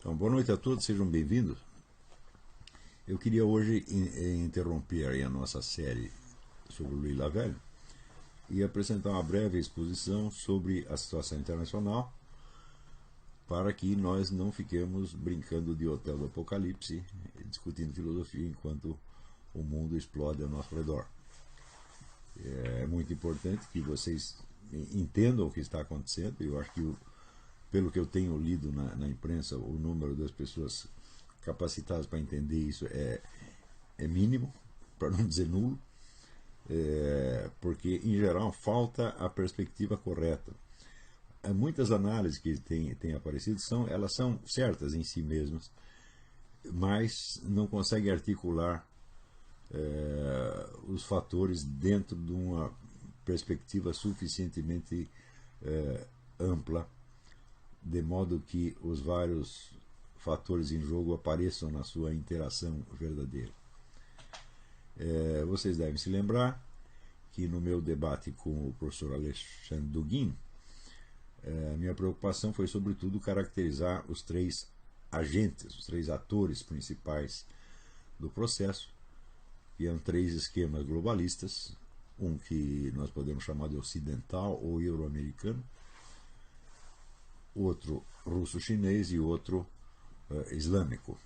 Então, boa noite a todos, sejam bem-vindos. Eu queria hoje interromper aí a nossa série sobre o Louis Lavelle e apresentar uma breve exposição sobre a situação internacional para que nós não fiquemos brincando de hotel do apocalipse, discutindo filosofia enquanto o mundo explode ao nosso redor. É muito importante que vocês entendam o que está acontecendo. Eu acho que, pelo que eu tenho lido na imprensa, o número das pessoas capacitadas para entender isso é mínimo, para não dizer nulo, porque, em geral, falta a perspectiva correta. Muitas análises que têm aparecido elas são certas em si mesmas, mas não conseguem articular os fatores dentro de uma perspectiva suficientemente ampla, de modo que os vários fatores em jogo apareçam na sua interação verdadeira. Vocês devem se lembrar que no meu debate com o professor Alexandre Dugin, minha preocupação foi sobretudo caracterizar os três agentes, os três atores principais do processo, que eram três esquemas globalistas, um que nós podemos chamar de ocidental ou euro-americano, outro russo-chinês e outro islâmico.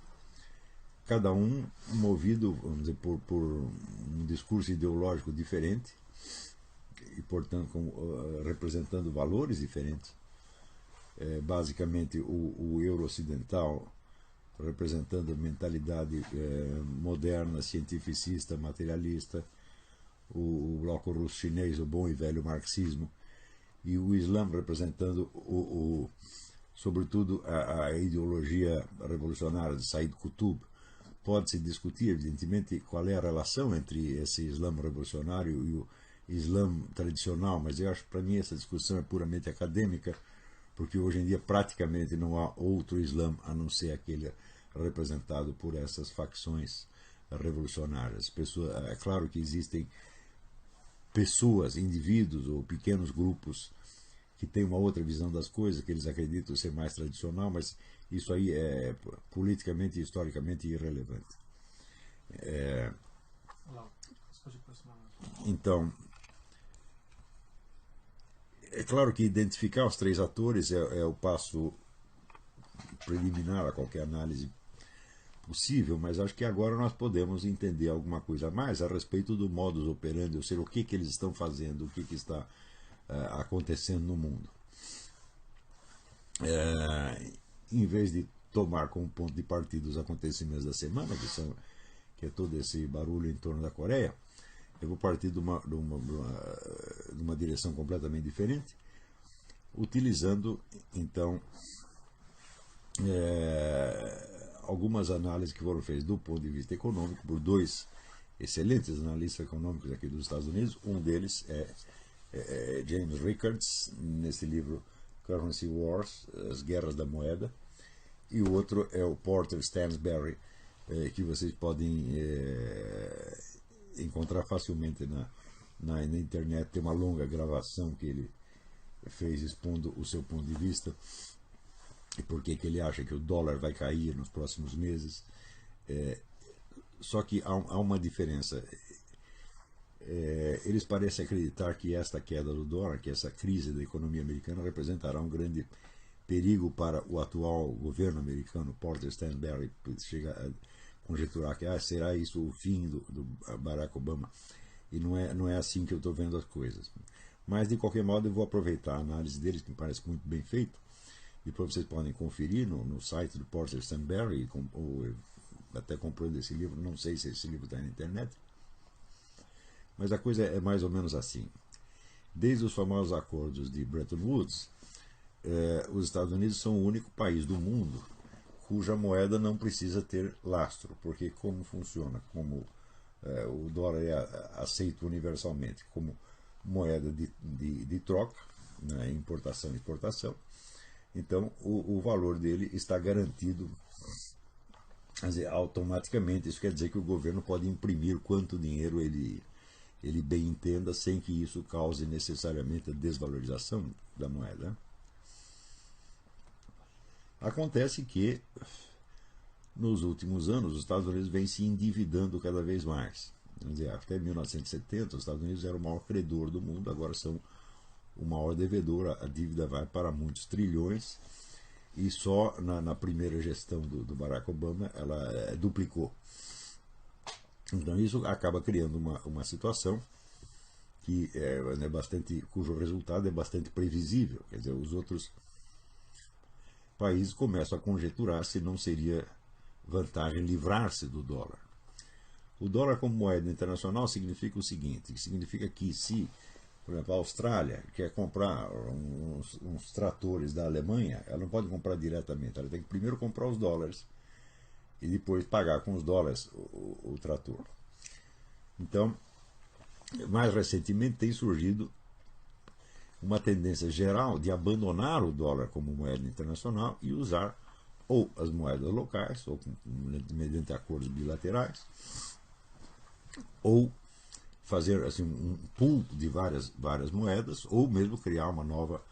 Cada um movido, vamos dizer, por um discurso ideológico diferente e, portanto, representando valores diferentes. Basicamente, o euro-ocidental representando a mentalidade moderna, cientificista, materialista, o bloco russo-chinês, o bom e velho marxismo, e o Islã representando sobretudo a ideologia revolucionária de Said Qutb. Pode-se discutir, evidentemente, qual é a relação entre esse Islã revolucionário e o Islã tradicional, mas eu acho que, para mim, essa discussão é puramente acadêmica, porque hoje em dia praticamente não há outro Islã a não ser aquele representado por essas facções revolucionárias. É claro que existem pessoas, indivíduos ou pequenos grupos que têm uma outra visão das coisas, que eles acreditam ser mais tradicional, mas isso aí é politicamente e historicamente irrelevante. Então, é claro que identificar os três atores é o passo preliminar a qualquer análise possível, mas acho que agora nós podemos entender alguma coisa a mais a respeito do modus operandi, ou seja, o que eles estão fazendo, o que está acontecendo no mundo. Em vez de tomar como ponto de partida os acontecimentos da semana, que é todo esse barulho em torno da Coreia, eu vou partir de uma direção completamente diferente, utilizando, então, algumas análises que foram feitas do ponto de vista econômico por dois excelentes analistas econômicos aqui dos Estados Unidos. Um deles é James Rickards, nesse livro Currency Wars, As Guerras da Moeda, e o outro é o Porter Stansberry, que vocês podem encontrar facilmente na internet. Tem uma longa gravação que ele fez expondo o seu ponto de vista e por que ele acha que o dólar vai cair nos próximos meses. Só que há uma diferença. Eles parecem acreditar que esta queda do dólar, que essa crise da economia americana, representará um grande perigo para o atual governo americano. Porter Stansberry chega a conjecturar que será isso o fim do Barack Obama. E não é assim que eu estou vendo as coisas. Mas, de qualquer modo, eu vou aproveitar a análise deles, que me parece muito bem feita. Depois vocês podem conferir no site do Porter Stansberry, ou até comprando esse livro. Não sei se esse livro está na internet. Mas a coisa é mais ou menos assim. Desde os famosos acordos de Bretton Woods, os Estados Unidos são o único país do mundo cuja moeda não precisa ter lastro, porque como funciona? Como o dólar é aceito universalmente como moeda de troca, né, importação e exportação, então o valor dele está garantido, quer dizer, automaticamente. Isso quer dizer que o governo pode imprimir quanto dinheiro ele bem entenda, sem que isso cause necessariamente a desvalorização da moeda. Acontece que nos últimos anos os Estados Unidos vêm se endividando cada vez mais. Quer dizer, até 1970 os Estados Unidos eram o maior credor do mundo, agora são o maior devedor, a dívida vai para muitos trilhões, e só na primeira gestão do Barack Obama ela duplicou. Então isso acaba criando uma situação que cujo resultado é bastante previsível. Quer dizer, os outros países começam a conjecturar se não seria vantagem livrar-se do dólar. O dólar como moeda internacional significa o seguinte, significa que se, por exemplo, a Austrália quer comprar uns tratores da Alemanha, ela não pode comprar diretamente, ela tem que primeiro comprar os dólares e depois pagar com os dólares o trator. Então, mais recentemente tem surgido uma tendência geral de abandonar o dólar como moeda internacional e usar ou as moedas locais, ou mediante acordos bilaterais, ou fazer assim, um pool de várias moedas, ou mesmo criar uma nova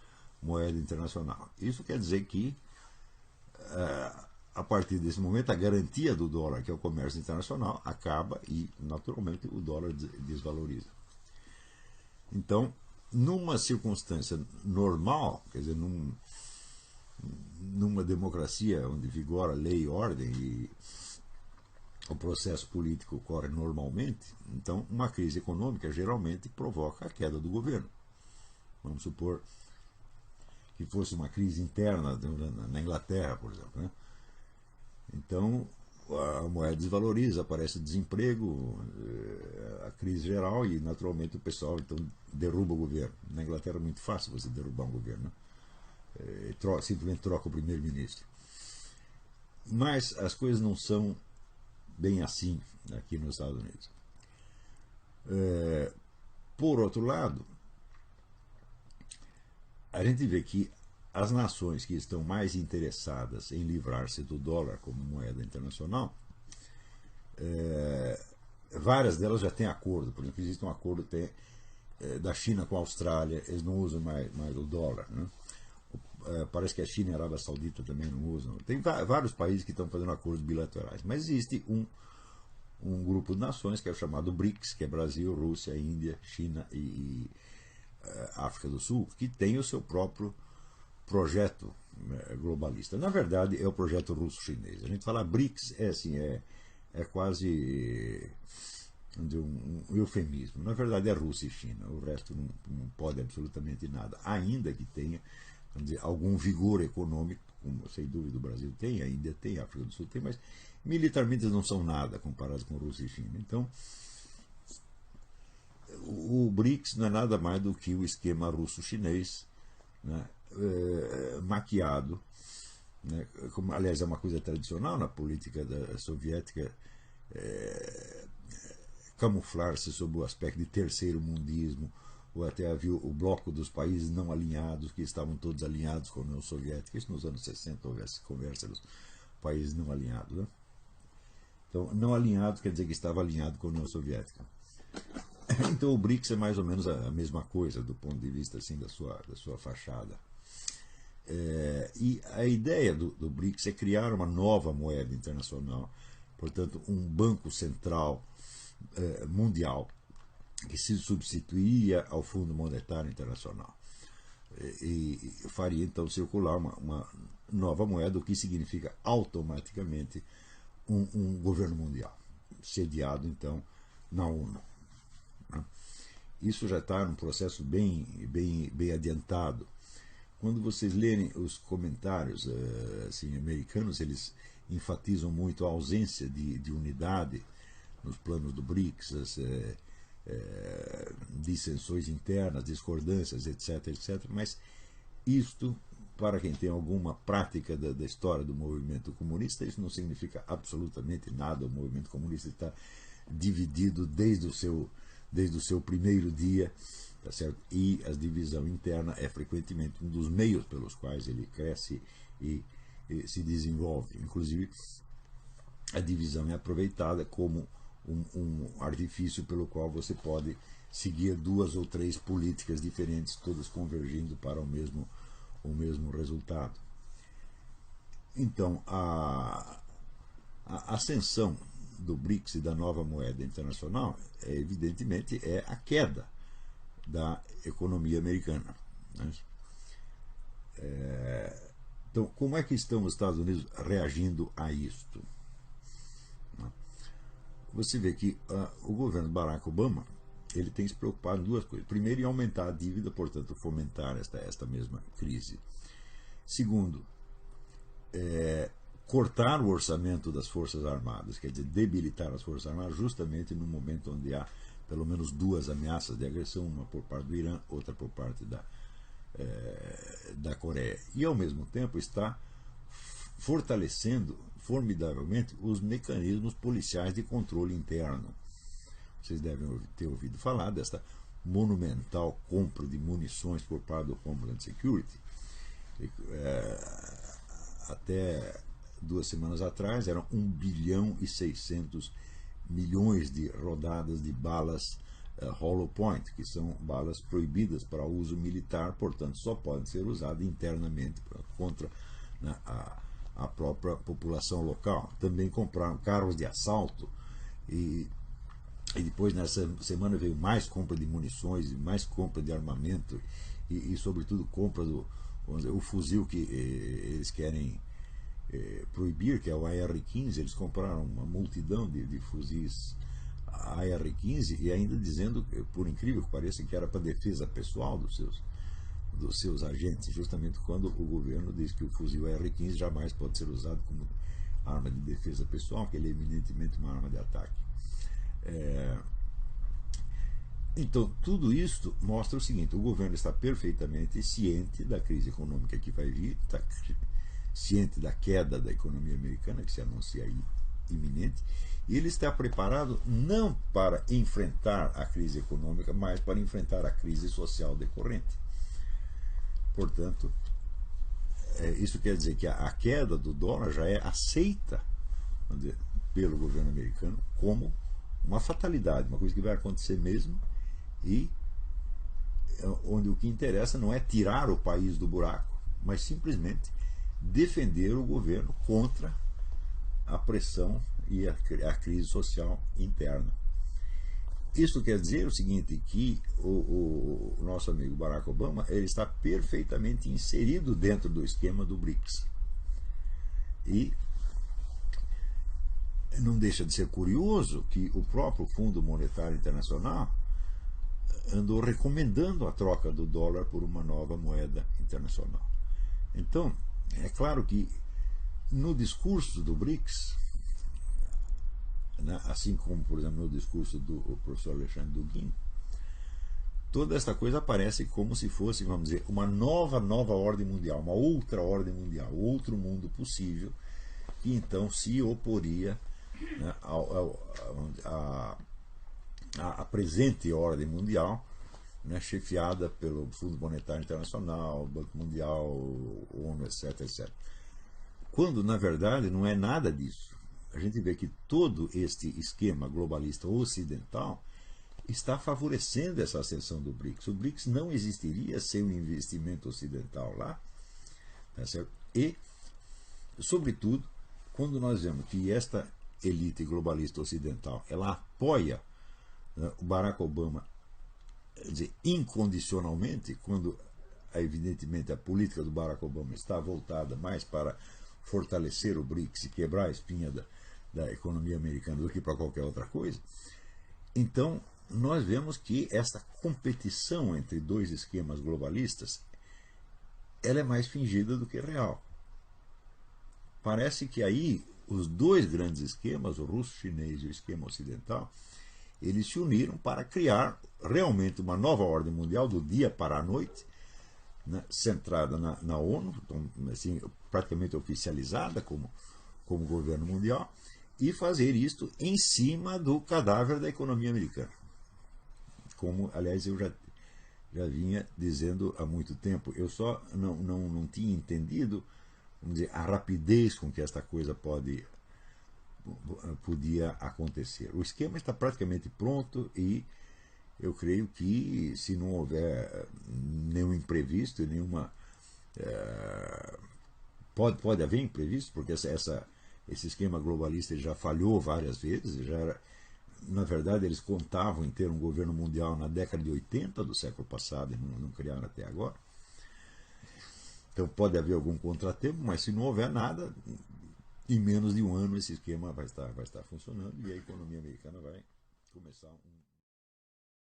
moeda internacional. Isso quer dizer que, a partir desse momento, a garantia do dólar, que é o comércio internacional, acaba e, naturalmente, o dólar desvaloriza. Então, numa circunstância normal, quer dizer, numa democracia onde vigora lei e ordem e o processo político ocorre normalmente, então uma crise econômica geralmente provoca a queda do governo. Vamos supor que fosse uma crise interna na Inglaterra, por exemplo, né? Então a moeda desvaloriza, aparece desemprego, a crise geral e naturalmente o pessoal então derruba o governo. Na Inglaterra é muito fácil você derrubar um governo, né? Simplesmente troca o primeiro-ministro. Mas as coisas não são bem assim aqui nos Estados Unidos. Por outro lado, a gente vê que as nações que estão mais interessadas em livrar-se do dólar como moeda internacional, várias delas já têm acordo. Por exemplo, existe um acordo da China com a Austrália, eles não usam mais o dólar, né? Parece que a China e a Arábia Saudita também não usam. Tem vários países que estão fazendo acordos bilaterais, mas existe um grupo de nações que é o chamado BRICS, que é Brasil, Rússia, Índia, China e África do Sul, que tem o seu próprio projeto globalista. Na verdade, é o projeto russo-chinês. A gente fala BRICS, é quase um eufemismo. Na verdade, é Rússia e China. O resto não pode absolutamente nada, ainda que tenha, vamos dizer, algum vigor econômico, como sem dúvida o Brasil tem, a Índia tem, a África do Sul tem, mas militarmente eles não são nada comparados com Rússia e China. Então, o BRICS não é nada mais do que o esquema russo-chinês, né, maquiado, né, como, aliás, é uma coisa tradicional na política soviética, camuflar-se sob o aspecto de terceiro mundismo, ou até havia o bloco dos países não alinhados, que estavam todos alinhados com a União Soviética. Isso nos anos 60 houve essa conversa dos países não alinhados, né? Então, não alinhados quer dizer que estava alinhado com a União Soviética. Então o BRICS é mais ou menos a mesma coisa do ponto de vista assim, da sua fachada. E a ideia do BRICS é criar uma nova moeda internacional, portanto um banco central mundial que se substituiria ao Fundo Monetário Internacional e faria então circular uma nova moeda, o que significa automaticamente um governo mundial, sediado então na ONU. Isso já está num processo bem adiantado. Quando vocês lerem os comentários assim, americanos, eles enfatizam muito a ausência de unidade nos planos do BRICS, dissensões internas, discordâncias, etc. Mas isto, para quem tem alguma prática da história do movimento comunista, isso não significa absolutamente nada. O movimento comunista está dividido desde o seu primeiro dia, tá certo? E a divisão interna é frequentemente um dos meios pelos quais ele cresce e se desenvolve. Inclusive, a divisão é aproveitada como um artifício pelo qual você pode seguir 2 ou 3 políticas diferentes, todas convergindo para o mesmo resultado. Então, a ascensão do BRICS e da nova moeda internacional, evidentemente, é a queda da economia americana, né? Então, como é que estão os Estados Unidos reagindo a isto? Você vê que o governo Barack Obama ele tem se preocupado em duas coisas. Primeiro, em aumentar a dívida, portanto, fomentar esta mesma crise. Segundo, cortar o orçamento das Forças Armadas, quer dizer, debilitar as Forças Armadas, justamente no momento onde há pelo menos duas ameaças de agressão, uma por parte do Irã, outra por parte da Coreia. E, ao mesmo tempo, está fortalecendo formidavelmente os mecanismos policiais de controle interno. Vocês devem ter ouvido falar desta monumental compra de munições por parte do Homeland Security. Até 2 semanas atrás eram 1 bilhão e 600 milhões de rodadas de balas hollow point, que são balas proibidas para uso militar, portanto só podem ser usadas internamente contra, né, a própria população local. Também compraram carros de assalto e depois nessa semana veio mais compra de munições, mais compra de armamento e sobretudo compra o fuzil que eles querem proibir, que é o AR-15. Eles compraram uma multidão de fuzis AR-15 e ainda dizendo, por incrível que pareça, que era para defesa pessoal dos seus agentes, justamente quando o governo diz que o fuzil AR-15 jamais pode ser usado como arma de defesa pessoal, que ele é eminentemente uma arma de ataque. Então, tudo isso mostra o seguinte: o governo está perfeitamente ciente da crise econômica que vai vir, está ciente da queda da economia americana, que se anuncia aí iminente, e ele está preparado não para enfrentar a crise econômica, mas para enfrentar a crise social decorrente. Portanto, isso quer dizer que a queda do dólar já é aceita, vamos dizer, pelo governo americano como uma fatalidade, uma coisa que vai acontecer mesmo, e onde o que interessa não é tirar o país do buraco, mas simplesmente defender o governo contra a pressão e a crise social interna. Isso quer dizer o seguinte, que o nosso amigo Barack Obama ele está perfeitamente inserido dentro do esquema do BRICS. E não deixa de ser curioso que o próprio Fundo Monetário Internacional andou recomendando a troca do dólar por uma nova moeda internacional. Então, é claro que no discurso do BRICS, né, assim como, por exemplo, no discurso do professor Alexandre Dugin, toda esta coisa aparece como se fosse, vamos dizer, uma nova ordem mundial, uma outra ordem mundial, outro mundo possível, que então se oporia, né, a presente ordem mundial, né, chefiada pelo Fundo Monetário Internacional, Banco Mundial, ONU, etc, etc. Quando, na verdade, não é nada disso. A gente vê que todo este esquema globalista ocidental está favorecendo essa ascensão do BRICS. O BRICS não existiria sem o investimento ocidental lá, tá certo? E, sobretudo, quando nós vemos que esta elite globalista ocidental ela apoia, né, o Barack Obama, quer dizer, incondicionalmente, quando evidentemente a política do Barack Obama está voltada mais para fortalecer o BRICS e quebrar a espinha da economia americana do que para qualquer outra coisa. Então nós vemos que esta competição entre dois esquemas globalistas ela é mais fingida do que real. Parece que aí os dois grandes esquemas, o russo-chinês e o esquema ocidental, eles se uniram para criar realmente uma nova ordem mundial do dia para a noite, né, centrada na ONU, então, assim, praticamente oficializada como governo mundial, e fazer isto em cima do cadáver da economia americana. Como, aliás, eu já vinha dizendo há muito tempo, eu só não tinha entendido, vamos dizer, a rapidez com que esta coisa podia acontecer. O esquema está praticamente pronto e eu creio que, se não houver nenhum imprevisto, nenhuma Pode haver imprevisto, porque esse esquema globalista ele já falhou várias vezes, já era, na verdade eles contavam em ter um governo mundial na década de 80 do século passado e não criaram até agora. Então pode haver algum contratempo, mas se não houver nada, em menos de um ano esse esquema vai estar funcionando e a economia americana vai começar